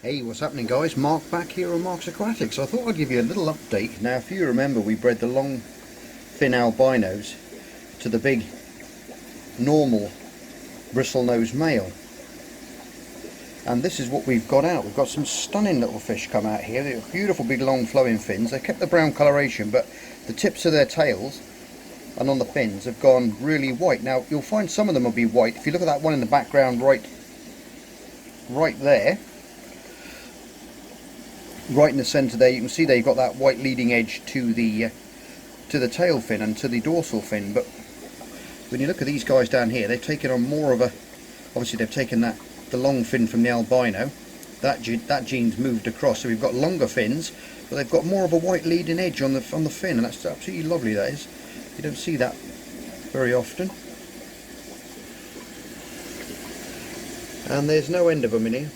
Hey, what's happening guys? Mark back here on Mark's Aquatics. I thought I'd give you a little update. Now if you remember, we bred the long fin albinos to the big normal bristlenose male. And this is what we've got out. We've got some stunning little fish come out here. They're beautiful big long flowing fins. They kept the brown coloration, but the tips of their tails and on the fins have gone really white. Now you'll find some of them will be white. If you look at that one in the background right there, right in the centre there, you can see they've got that white leading edge to the tail fin and to the dorsal fin. But when you look at these guys down here, they've taken on more of a, obviously they've taken the long fin from the albino, that gene's moved across, so we've got longer fins, but they've got more of a white leading edge on the fin, and that's absolutely lovely. That is, you don't see that very often, and there's no end of them in here.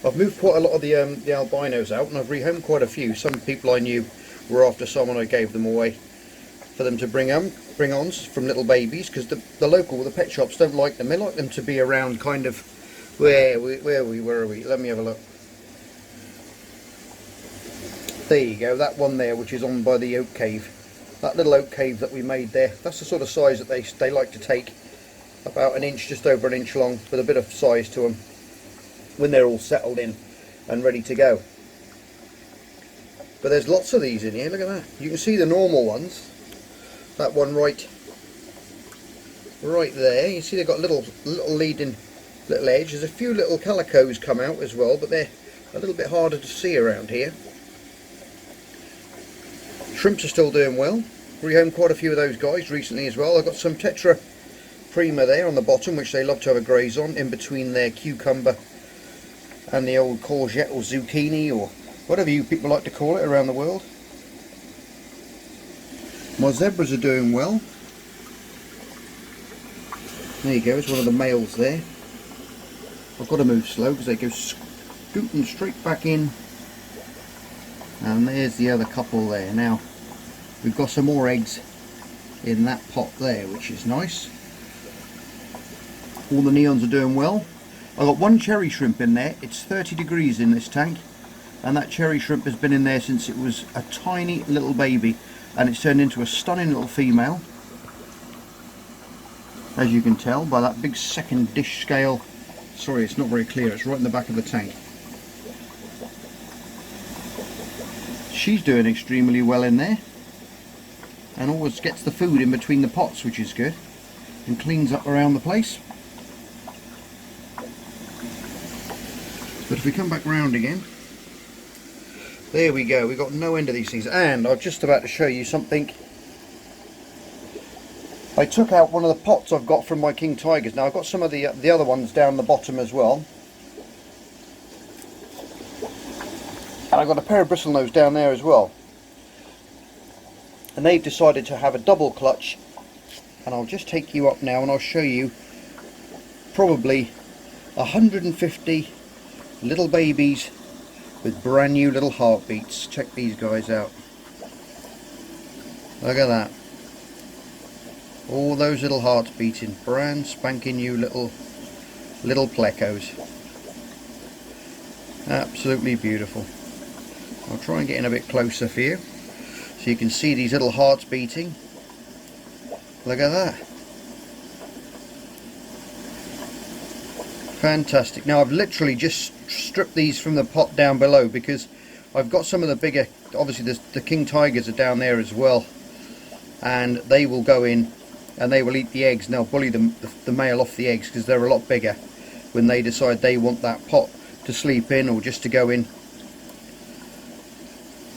I've moved quite a lot of the albinos out, and I've rehomed quite a few. Some people I knew were after someone, I gave them away for them to bring on from little babies, because the local, the pet shops don't like them. They like them to be around kind of where are we? Let me have a look. There you go, that one there, which is on by the oak cave. That little oak cave that we made there, that's the sort of size that they like to take, about an inch, just over an inch long, with a bit of size to them, when they're all settled in and ready to go. But there's lots of these in here. Look at that. You can see the normal ones. That one right there. You see they've got little leading little edge. There's a few little calicos come out as well, but they're a little bit harder to see around here. Shrimps are still doing well. Rehomed quite a few of those guys recently as well. I've got some tetra prima there on the bottom, which they love to have a graze on, in between their cucumber and the old courgette or zucchini, or whatever you people like to call it around the world. My zebras are doing well. There you go, it's one of the males there. I've got to move slow because they go scooting straight back in. And there's the other couple there. Now we've got some more eggs in that pot there, which is nice. All the neons are doing well. I've got one cherry shrimp in there. It's 30 degrees in this tank, and that cherry shrimp has been in there since it was a tiny little baby, and it's turned into a stunning little female, as you can tell by that big second dish scale. Sorry, it's not very clear, it's right in the back of the tank. She's doing extremely well in there, and always gets the food in between the pots, which is good, and cleans up around the place. But if we come back round again, there we go, we've got no end of these things. And I'm just about to show you something. I took out one of the pots I've got from my king tigers. Now I've got some of the other ones down the bottom as well, and I've got a pair of bristlenose down there as well, and they've decided to have a double clutch. And I'll just take you up now and I'll show you probably 150 little babies with brand new little heartbeats. Check these guys out. Look at that. All those little hearts beating. Brand spanking new little plecos. Absolutely beautiful. I'll try and get in a bit closer for you so you can see these little hearts beating. Look at that. Fantastic. Now I've literally just stripped these from the pot down below, because I've got some of the bigger, obviously the king tigers are down there as well, and they will go in and they will eat the eggs, and they'll bully the male off the eggs, because they're a lot bigger when they decide they want that pot to sleep in or just to go in.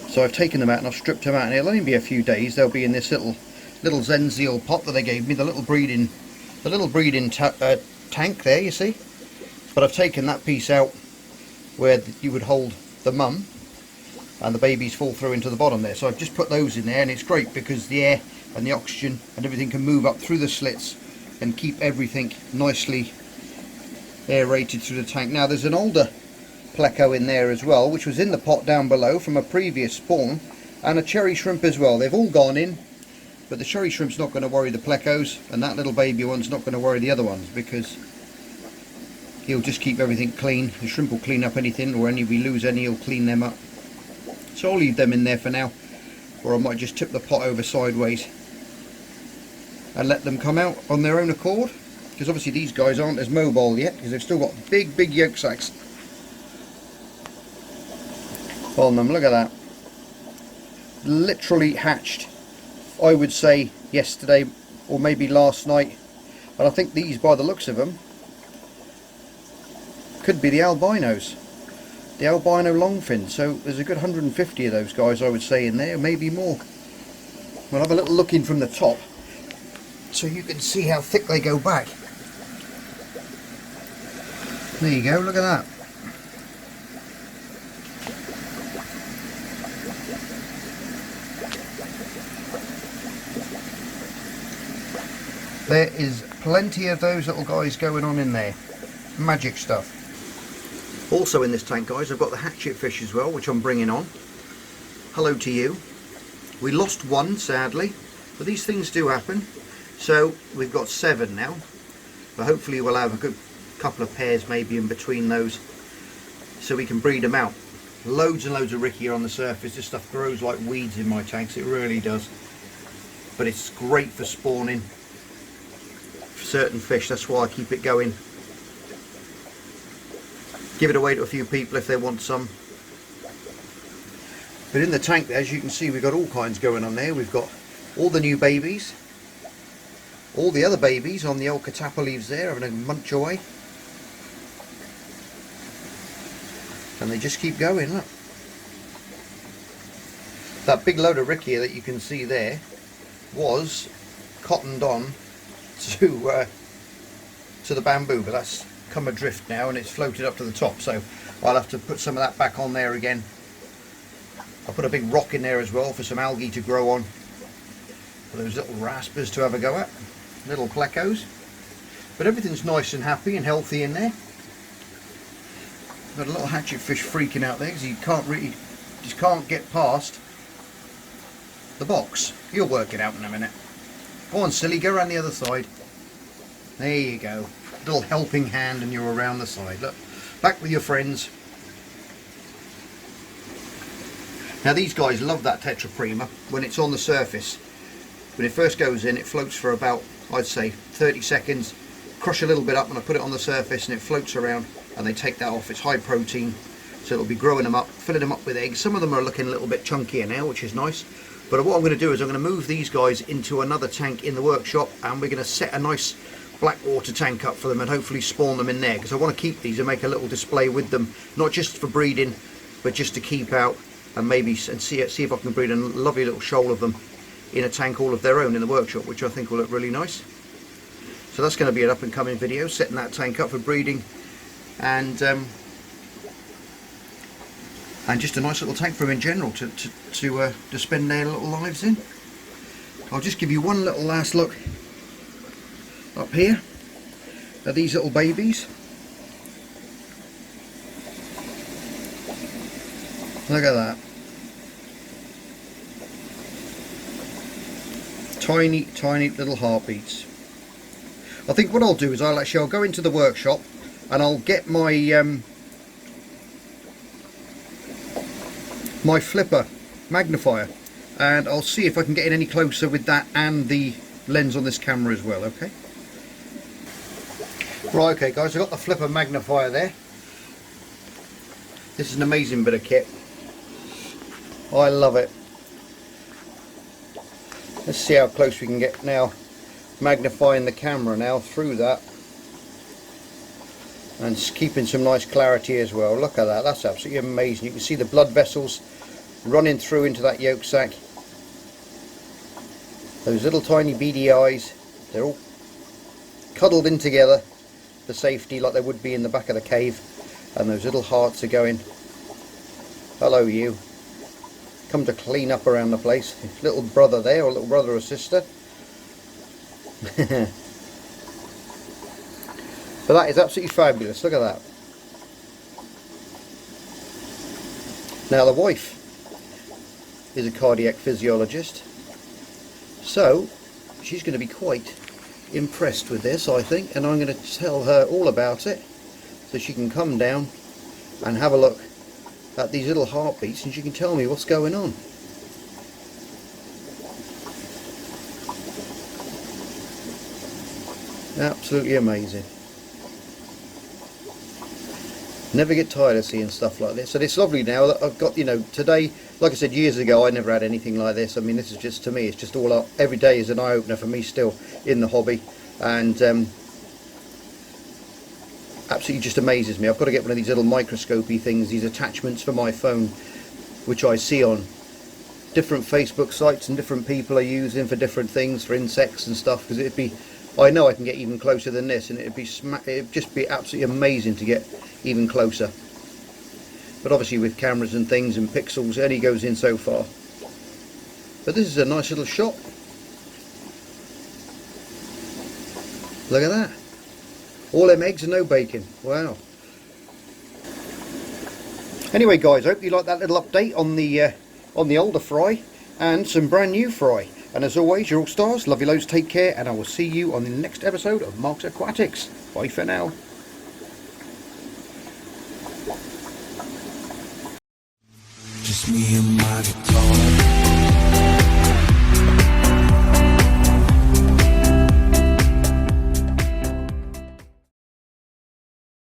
So I've taken them out and I've stripped them out, and it'll only be a few days. They'll be in this little Zenzial pot that they gave me, the little breeding tank there, you see. But I've taken that piece out where you would hold the mum, and the babies fall through into the bottom there. So I've just put those in there, and it's great because the air and the oxygen and everything can move up through the slits and keep everything nicely aerated through the tank. Now there's an older pleco in there as well, which was in the pot down below from a previous spawn, and a cherry shrimp as well. They've all gone in, but the cherry shrimp's not going to worry the plecos, and that little baby one's not going to worry the other ones, because He'll just keep everything clean. The shrimp will clean up anything, or if we lose any, he'll clean them up. So I'll leave them in there for now, or I might just tip the pot over sideways and let them come out on their own accord, because obviously these guys aren't as mobile yet, because they've still got big yolk sacs on them. Look at that. Literally hatched, I would say yesterday or maybe last night, and I think these, by the looks of them, could be the albinos, the albino longfin. So there's a good 150 of those guys, I would say, in there, maybe more. We'll have a little look in from the top so you can see how thick they go back. There you go, look at that. There is plenty of those little guys going on in there. Magic stuff. Also in this tank, guys, I've got the hatchet fish as well, which I'm bringing on. Hello to you. We lost one, sadly, but these things do happen. So we've got 7 now, but hopefully we'll have a good couple of pairs maybe in between those, so we can breed them out. Loads and loads of rickia on the surface. This stuff grows like weeds in my tanks, it really does. But it's great for spawning for certain fish, that's why I keep it going. Give it away to a few people if they want some. But in the tank, as you can see, we've got all kinds going on there. We've got all the new babies, all the other babies on the old catappa leaves there, having a munch away. And they just keep going, look. That big load of rickia that you can see there was cottoned on to the bamboo, but that's come adrift now and it's floated up to the top, so I'll have to put some of that back on there again. I'll put a big rock in there as well for some algae to grow on, for those little raspers to have a go at, little plecos. But everything's nice and happy and healthy in there. Got a little hatchet fish freaking out there because he just can't get past the box. He'll work it out in a minute. Go on, silly, go around the other side. There you go. Little helping hand and you're around the side. Look, back with your friends. Now these guys love that tetraprima when it's on the surface. When it first goes in, it floats for about, I'd say, 30 seconds. Crush a little bit up and I put it on the surface and it floats around and they take that off. It's high protein, so it'll be growing them up, filling them up with eggs. Some of them are looking a little bit chunkier now, which is nice. But what I'm going to do is I'm going to move these guys into another tank in the workshop, and we're going to set a nice black water tank up for them and hopefully spawn them in there, because I want to keep these and make a little display with them, not just for breeding but just to keep out and maybe see if I can breed a lovely little shoal of them in a tank all of their own in the workshop, which I think will look really nice. So that's going to be an up and coming video, setting that tank up for breeding, and just a nice little tank for them in general to spend their little lives in. I'll just give you one little last look up here at these little babies. Look at that. Tiny, tiny little heartbeats. I think what I'll do is I'll go into the workshop and I'll get my my flipper magnifier and I'll see if I can get in any closer with that and the lens on this camera as well, okay? Right, okay guys, I've got the flipper magnifier there. This is an amazing bit of kit. I love it. Let's see how close we can get now, magnifying the camera now through that and keeping some nice clarity as well. Look at that, that's absolutely amazing. You can see the blood vessels running through into that yolk sac. Those little tiny beady eyes, they're all cuddled in together for safety like they would be in the back of the cave, and those little hearts are going, hello you, come to clean up around the place. Little brother there, or little brother or sister. But that is absolutely fabulous, look at that. Now the wife is a cardiac physiologist, so she's going to be quite impressed with this, I think, and I'm going to tell her all about it that she can come down and have a look at these little heartbeats, and she can tell me what's going on. Absolutely amazing. Never get tired of seeing stuff like this, and it's lovely now that I've got, you know, today, like I said, years ago I never had anything like this. I mean, this is just, to me, it's just all up. Every day is an eye-opener for me still in the hobby, and absolutely just amazes me. I've got to get one of these little microscopy things, these attachments for my phone, which I see on different Facebook sites and different people are using for different things, for insects and stuff, because it'd be, I know I can get even closer than this, and it'd just be absolutely amazing to get even closer. But obviously with cameras and things and pixels, it only goes in so far. But this is a nice little shot. Look at that. All them eggs and no bacon. Wow. Anyway guys, I hope you like that little update on the older fry and some brand new fry. And as always, you're all stars. Love you loads, take care, and I will see you on the next episode of Mark's Aquatics. Bye for now. Just me and my guitar.